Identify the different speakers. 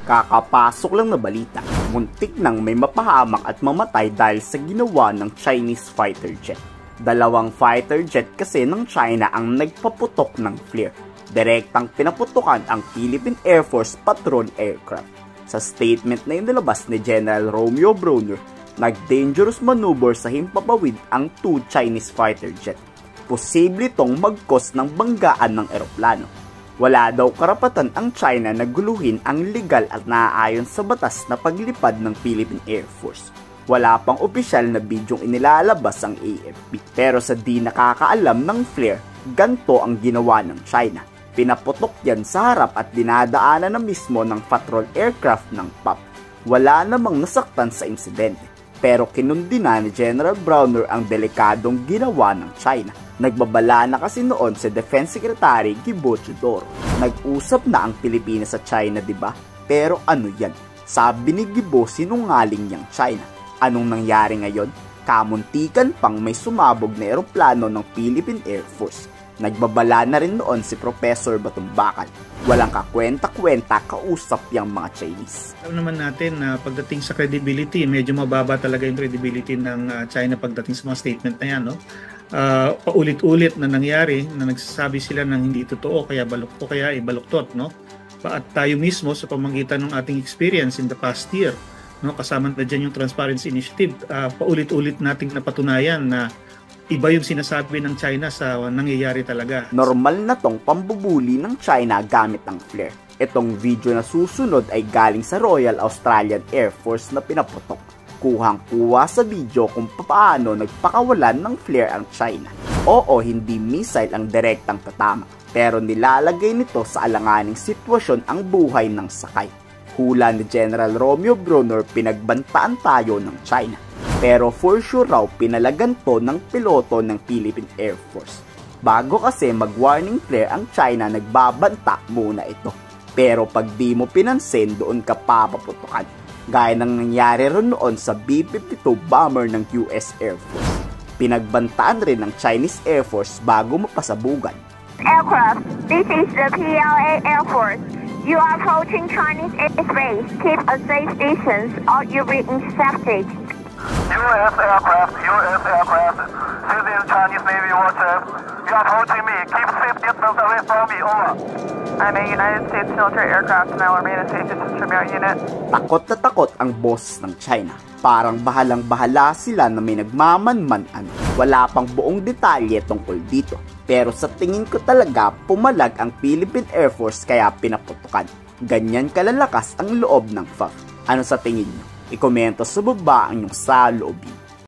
Speaker 1: Kakapasok lang na balita, muntik nang may mapahamak at mamatay dahil sa ginawa ng Chinese fighter jet. Dalawang fighter jet kasi ng China ang nagpaputok ng FLIR. Direktang pinaputukan ang Philippine Air Force patrol aircraft. Sa statement na inilabas ni General Romeo Brawner, nag-dangerous maneuver sa himpapawid ang 2 Chinese fighter jet. Posible itong mag-cause ng banggaan ng eroplano. Wala daw karapatan ang China na guluhin ang legal at naaayon sa batas na paglipad ng Philippine Air Force. Wala pang opisyal na bidyong inilalabas ang AFP. Pero sa di nakakaalam ng FLIR, ganto ang ginawa ng China. Pinaputok yan sa harap at dinadaanan na mismo ng patrol aircraft ng PAP. Wala namang nasaktan sa insidente. Pero kinundina ni General Brawner ang delikadong ginawa ng China. Nagbabala na kasi noon si Defense Secretary Guibo Teodoro. Nag-usap na ang Pilipinas sa China, diba? Pero ano yan? Sabi ni Guibo, sinungaling niyang China. Anong nangyari ngayon? Kamuntikan pang may sumabog na eroplano ng Philippine Air Force. Nagbabala na rin noon si Professor Batumbakan. Walang kakwenta-kwenta kausap yung mga Chinese.
Speaker 2: Alam naman natin na pagdating sa credibility, medyo mababa talaga yung credibility ng China pagdating sa mga statement na yan, no? Paulit-ulit na nangyari na nagsasabi sila ng hindi totoo kaya ibaluktot, no? At tayo mismo sa pamamagitan ng ating experience in the past year, no, kasama na dyan yung Transparency Initiative, paulit-ulit nating napatunayan na iba yung sinasabi ng China sa nangyayari talaga.
Speaker 1: Normal na tong pambubuli ng China gamit ang FLIR. Itong video na susunod ay galing sa Royal Australian Air Force na pinaputok. Kuhang-kuha sa video kung paano nagpakawalan ng FLIR ang China. Oo, hindi missile ang direktang tatama, pero nilalagay nito sa alanganing sitwasyon ang buhay ng sakay. Hula ni General Romeo Brawner, pinagbantaan tayo ng China. Pero for sure raw pinalagan to ng piloto ng Philippine Air Force. Bago kasi mag-warning flare ang China, nagbabanta muna ito. Pero pag di mo pinansin, doon ka papaputukan. Gaya ng nangyari rin noon sa B-52 bomber ng US Air Force. Pinagbantaan rin ng Chinese Air Force bago mapasabugan.
Speaker 3: Aircraft, this is the PLA Air Force. You are approaching Chinese airspace. Keep a safe distance or you'll be intercepted.
Speaker 4: US aircraft, this is Chinese Navy watcher. You are approaching me. Keep safe distance away from me. Over.
Speaker 5: I'm a United States military aircraft and I will remain a safe distance from your unit.
Speaker 1: Takot na takot ang boss ng China. Parang bahalang-bahala sila na may nagmamanmanan. Wala pang buong detalye tungkol dito. Pero sa tingin ko talaga, pumalag ang Philippine Air Force kaya pinaputukan. Ganyan kalalakas ang loob ng FAF. Ano sa tingin nyo? I-komento sa baba ang inyong saloobin.